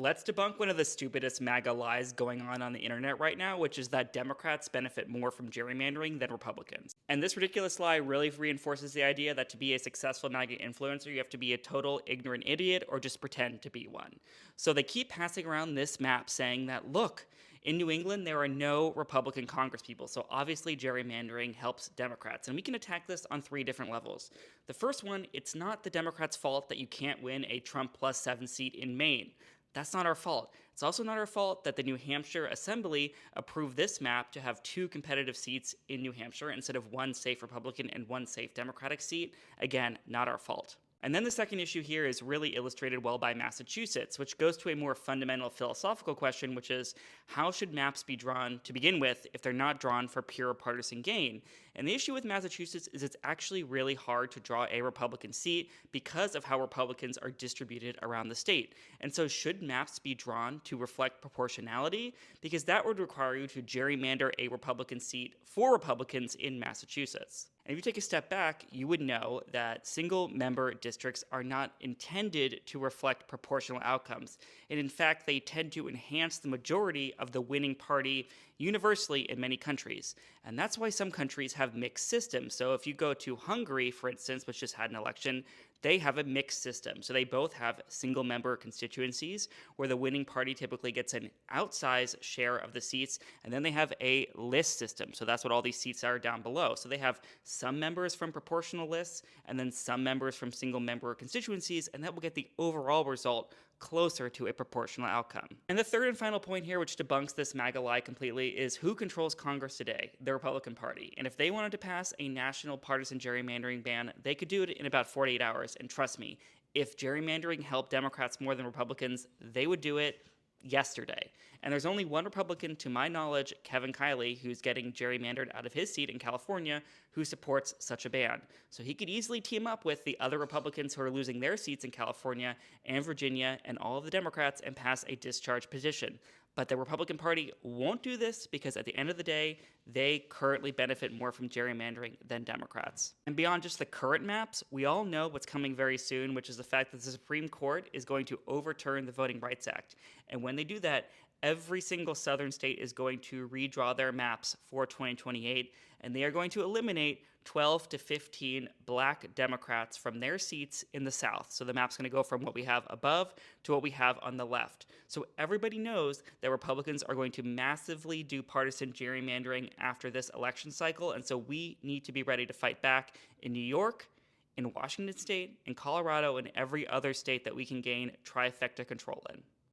Let's debunk one of the stupidest MAGA lies going on the internet right now, which is that Democrats benefit more from gerrymandering than Republicans. And this ridiculous lie really reinforces the idea that to be a successful MAGA influencer, you have to be a total ignorant idiot or just pretend to be one. So they keep passing around this map saying that, look, in New England, there are no Republican congresspeople, so obviously gerrymandering helps Democrats. And we can attack this on three different levels. The first one, it's not the Democrats' fault that you can't win a Trump plus 7 seat in Maine. That's not our fault. It's also not our fault that the New Hampshire Assembly approved this map to have two competitive seats in New Hampshire instead of one safe Republican and one safe Democratic seat. Again, not our fault. And then the second issue here is really illustrated well by Massachusetts, which goes to a more fundamental philosophical question, which is how should maps be drawn to begin with if they're not drawn for pure partisan gain? And the issue with Massachusetts is it's actually really hard to draw a Republican seat because of how Republicans are distributed around the state. And so should maps be drawn to reflect proportionality? Because that would require you to gerrymander a Republican seat for Republicans in Massachusetts. And if you take a step back, you would know that single member districts are not intended to reflect proportional outcomes. And in fact, they tend to enhance the majority of the winning party universally in many countries. And that's why some countries have mixed systems. So if you go to Hungary, for instance, which just had an election, they have a mixed system. So they both have single member constituencies where the winning party typically gets an outsized share of the seats. And then they have a list system. So that's what all these seats are down below. So they have some members from proportional lists and then some members from single member constituencies. And that will get the overall result closer to a proportional outcome. And the third and final point here, which debunks this MAGA lie completely, is who controls Congress today? The Republican Party. And if they wanted to pass a national partisan gerrymandering ban, they could do it in about 48 hours. And trust me, if gerrymandering helped Democrats more than Republicans, they would do it yesterday. And there's only one Republican, to my knowledge, Kevin Kiley, who's getting gerrymandered out of his seat in California, who supports such a ban. So he could easily team up with the other Republicans who are losing their seats in California and Virginia and all of the Democrats and pass a discharge petition. But the Republican Party won't do this because at the end of the day, they currently benefit more from gerrymandering than Democrats. And beyond just the current maps, we all know what's coming very soon, which is the fact that the Supreme Court is going to overturn the Voting Rights Act. And when they do that, every single southern state is going to redraw their maps for 2028, and they are going to eliminate 12 to 15 black Democrats from their seats in the South. So the map's going to go from what we have above to what we have on the left. So everybody knows that Republicans are going to massively do partisan gerrymandering after this election cycle, and so we need to be ready to fight back in New York, in Washington State, in Colorado, and every other state that we can gain trifecta control in.